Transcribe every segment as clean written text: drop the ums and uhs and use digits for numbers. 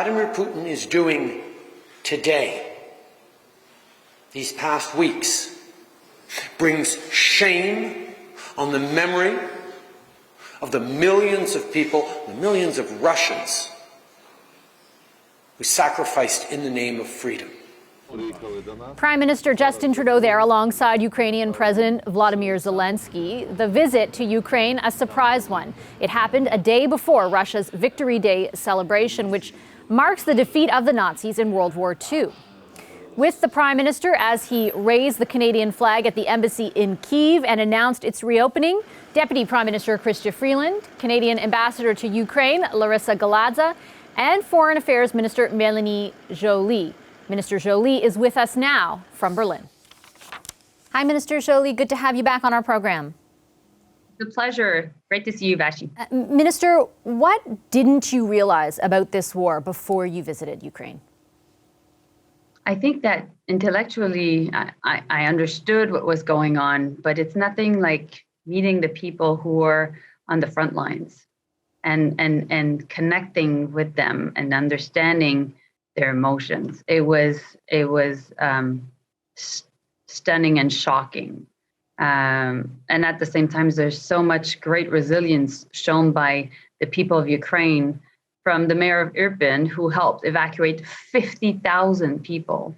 Vladimir Putin is doing today, these past weeks, brings shame on the memory of the millions of people, the millions of Russians who sacrificed in the name of freedom. Prime Minister Justin Trudeau there alongside Ukrainian President Vladimir Zelensky. The visit to Ukraine, a surprise one. It happened a day before Russia's Victory Day celebration, which marks the defeat of the Nazis in World War II. With the Prime Minister as he raised the Canadian flag at the embassy in Kyiv and announced its reopening, Deputy Prime Minister Chrystia Freeland, Canadian Ambassador to Ukraine Larissa Galadza, and Foreign Affairs Minister Melanie Joly. Minister Joly is with us now from Berlin. Hi, Minister Joly. Good to have you back on our program. It's a pleasure. Great to see you, Vashi. Minister, what didn't you realize about this war before you visited Ukraine? I think that intellectually I understood what was going on, but it's nothing like meeting the people who are on the front lines and connecting with them and understanding their emotions. It was stunning and shocking. And at the same time, there's so much great resilience shown by the people of Ukraine, from the mayor of Irpin, who helped evacuate 50,000 people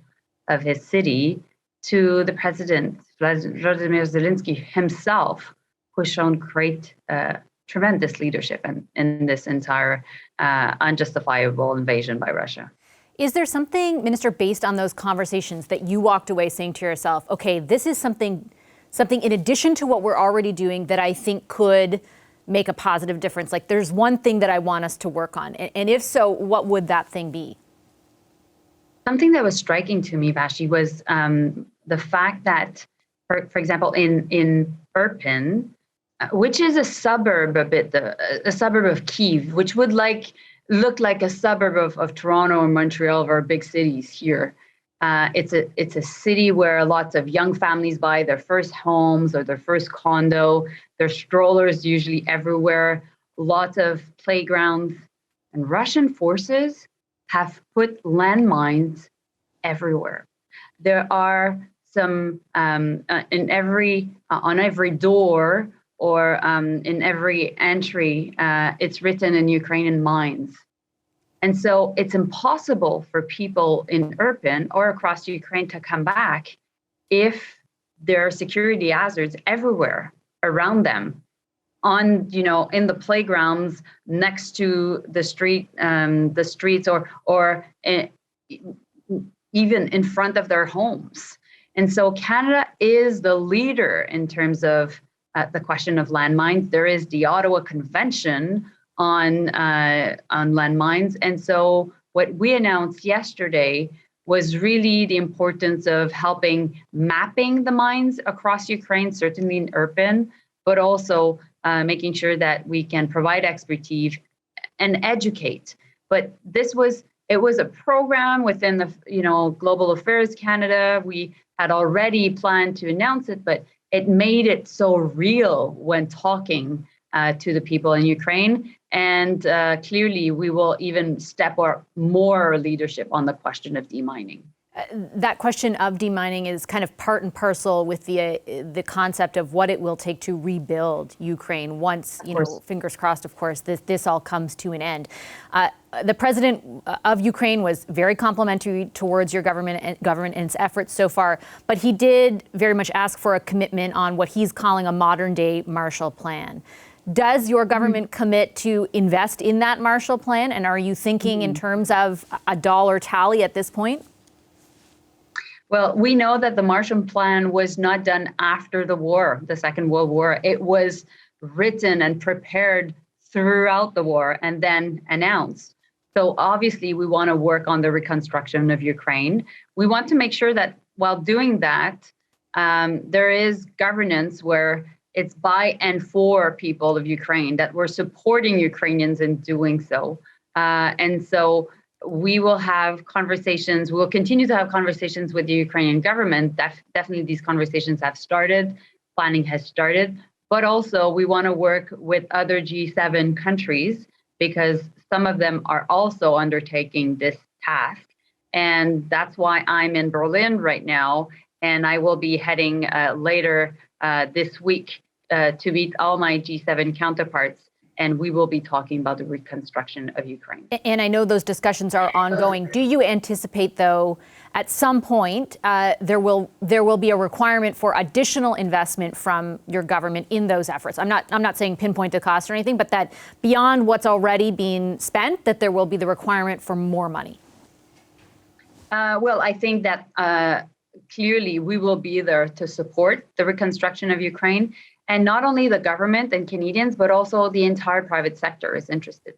of his city, to the president, Vladimir Zelensky himself, who's shown great, tremendous leadership in this entire unjustifiable invasion by Russia. Is there something, Minister, based on those conversations that you walked away saying to yourself, okay, this is something in addition to what we're already doing that I think could make a positive difference? Like, there's one thing that I want us to work on. And if so, what would that thing be? Something that was striking to me, Vashi, was the fact that, for example, in Irpin, which is a suburb a suburb of Kyiv, which would look like a suburb of Toronto or Montreal, of our big cities here. It's a city where lots of young families buy their first homes or their first condo. There's strollers usually everywhere, lots of playgrounds. And Russian forces have put landmines everywhere. There are some on every door or in every entry, it's written in Ukrainian mines. And so it's impossible for people in Irpin or across Ukraine to come back if there are security hazards everywhere around them, in the playgrounds, next to the streets, or even in front of their homes. And so Canada is the leader in terms of the question of landmines. There is the Ottawa Convention on landmines. And so what we announced yesterday was really the importance of helping mapping the mines across Ukraine, certainly in Irpin, but also making sure that we can provide expertise and educate. But it was a program within the Global Affairs Canada. We had already planned to announce it, but it made it so real when talking to the people in Ukraine. And clearly, we will even step up more leadership on the question of demining. That question of demining is kind of part and parcel with the concept of what it will take to rebuild Ukraine once, fingers crossed, of course, this all comes to an end. The president of Ukraine was very complimentary towards your government and its efforts so far, but he did very much ask for a commitment on what he's calling a modern-day Marshall Plan. Does your government commit to invest in that Marshall Plan? And are you thinking in terms of a dollar tally at this point? Well, we know that the Marshall Plan was not done after the war, the Second World War. It was written and prepared throughout the war and then announced. So obviously, we want to work on the reconstruction of Ukraine. We want to make sure that while doing that, there is governance where it's by and for people of Ukraine, that we're supporting Ukrainians in doing so. And so we will have conversations, we'll continue to have conversations with the Ukrainian government. Definitely these conversations have started, planning has started, but also we want to work with other G7 countries, because some of them are also undertaking this task. And that's why I'm in Berlin right now. And I will be heading later this week to meet all my G7 counterparts. And we will be talking about the reconstruction of Ukraine. And I know those discussions are ongoing. Do you anticipate, though, at some point there will be a requirement for additional investment from your government in those efforts? I'm not saying pinpoint the cost or anything, but that beyond what's already being spent, that there will be the requirement for more money. Well, I think that clearly we will be there to support the reconstruction of Ukraine. And not only the government and Canadians, but also the entire private sector is interested.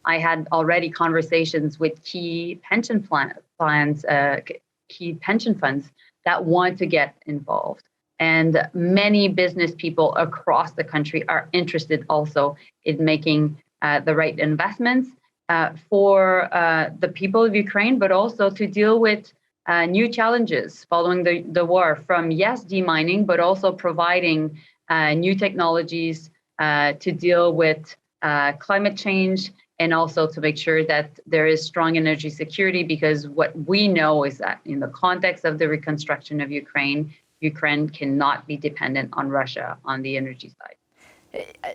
I had already conversations with key pension funds that want to get involved. And many business people across the country are interested also in making the right investments for the people of Ukraine, but also to deal with new challenges following the war, from, yes, demining, but also providing new technologies to deal with climate change, and also to make sure that there is strong energy security, because what we know is that in the context of the reconstruction of Ukraine, Ukraine cannot be dependent on Russia on the energy side.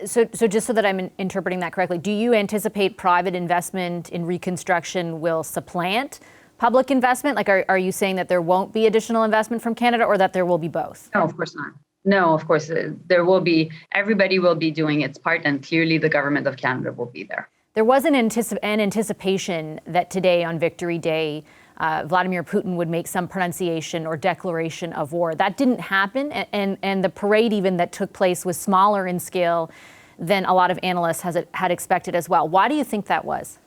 So just so that I'm interpreting that correctly, do you anticipate private investment in reconstruction will supplant public investment? Like, are you saying that there won't be additional investment from Canada, or that there will be both? No, of course not. No, of course, there will be, everybody will be doing its part, and clearly the government of Canada will be there. There was an anticipation that today on Victory Day, Vladimir Putin would make some pronunciation or declaration of war. That didn't happen, and the parade even that took place was smaller in scale than a lot of analysts had expected as well. Why do you think that was?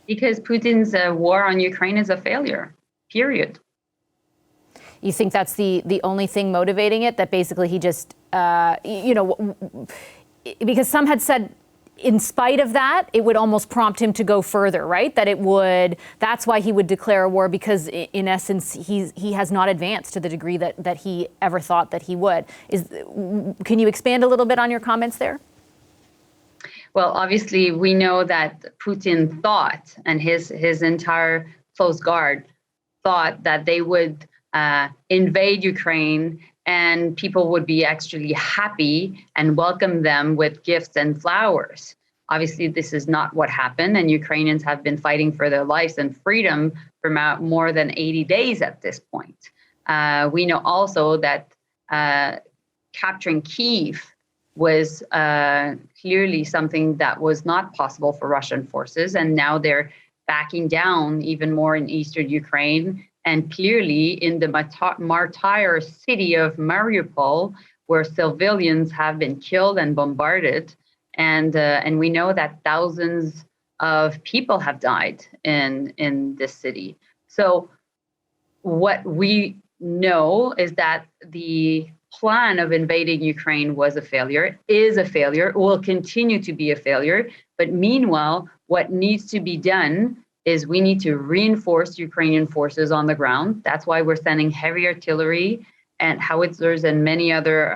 Because Putin's war on Ukraine is a failure, period. You think that's the only thing motivating it? That basically he just, because some had said, in spite of that, it would almost prompt him to go further, right? That's why he would declare a war, because in essence, he has not advanced to the degree that he ever thought that he would. Can you expand a little bit on your comments there? Well, obviously, we know that Putin thought, and his entire close guard thought, that they would invade Ukraine and people would be actually happy and welcome them with gifts and flowers. Obviously, this is not what happened, and Ukrainians have been fighting for their lives and freedom for more than 80 days at this point. We know also that capturing Kyiv was clearly something that was not possible for Russian forces, and now they're backing down even more in eastern Ukraine, and clearly in the martyr city of Mariupol, where civilians have been killed and bombarded, and we know that thousands of people have died in this city. So what we know is that the plan of invading Ukraine was a failure, is a failure, will continue to be a failure. But meanwhile, what needs to be done is we need to reinforce Ukrainian forces on the ground. That's why we're sending heavy artillery and howitzers and many other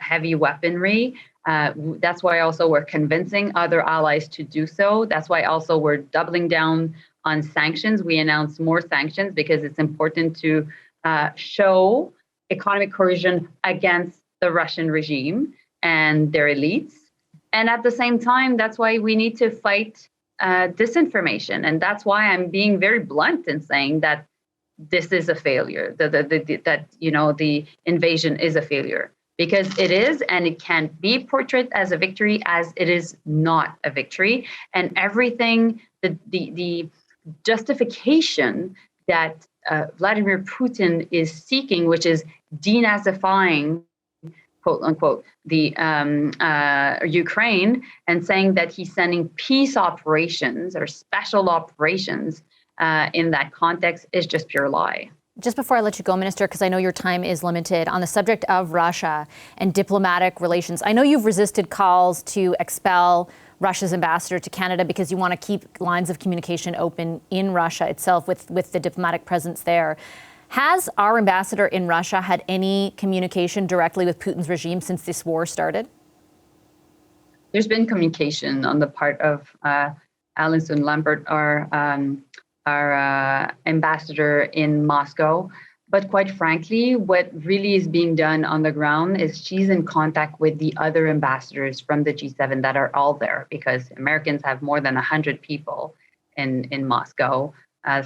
heavy weaponry. That's why also we're convincing other allies to do so. That's why also we're doubling down on sanctions. We announced more sanctions because it's important to show economic coercion against the Russian regime and their elites. And at the same time, that's why we need to fight disinformation. And that's why I'm being very blunt in saying that this is a failure, that the invasion is a failure, because it is, and it can't be portrayed as a victory, as it is not a victory. And everything, the justification that Vladimir Putin is seeking, which is denazifying, quote unquote, the Ukraine, and saying that he's sending peace operations or special operations in that context, is just pure lie. Just before I let you go, Minister, because I know your time is limited, on the subject of Russia and diplomatic relations, I know you've resisted calls to expel Russia's ambassador to Canada because you want to keep lines of communication open in Russia itself with the diplomatic presence there. Has our ambassador in Russia had any communication directly with Putin's regime since this war started? There's been communication on the part of Alison Lambert, our ambassador in Moscow. But quite frankly, what really is being done on the ground is she's in contact with the other ambassadors from the G7 that are all there, because Americans have more than 100 people in Moscow.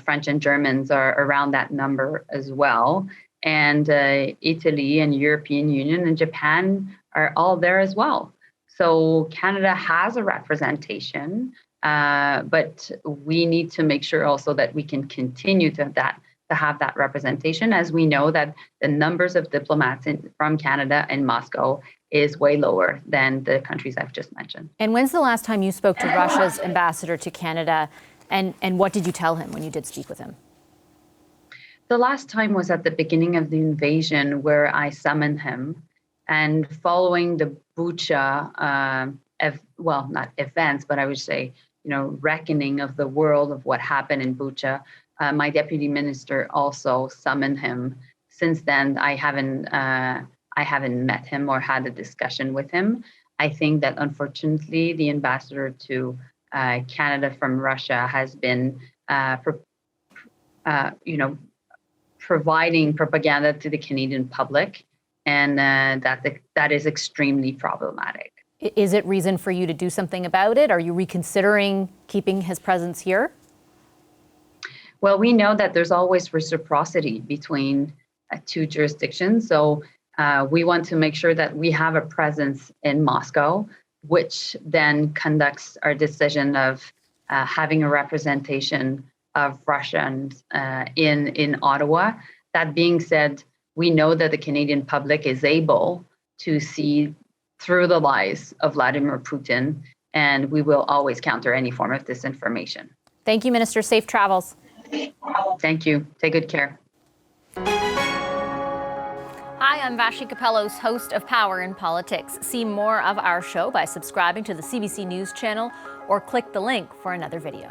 French and Germans are around that number as well. And Italy and European Union and Japan are all there as well. So Canada has a representation, but we need to make sure also that we can continue to have that representation, as we know that the numbers of diplomats from Canada and Moscow is way lower than the countries I've just mentioned. And when's the last time you spoke to Russia's ambassador to Canada, and what did you tell him when you did speak with him? The last time was at the beginning of the invasion, where I summoned him, and following the Bucha, not events, but I would say, reckoning of the world of what happened in Bucha, my deputy minister also summoned him. Since then, I haven't met him or had a discussion with him. I think that unfortunately, the ambassador to Canada from Russia has been, providing propaganda to the Canadian public, and that is extremely problematic. Is it reason for you to do something about it? Are you reconsidering keeping his presence here? Well, we know that there's always reciprocity between two jurisdictions. So we want to make sure that we have a presence in Moscow, which then conducts our decision of having a representation of Russians in Ottawa. That being said, we know that the Canadian public is able to see through the lies of Vladimir Putin, and we will always counter any form of disinformation. Thank you, Minister. Safe travels. Thank you. Take good care. Hi, I'm Vashi Capellos, host of Power in Politics. See more of our show by subscribing to the CBC News channel or click the link for another video.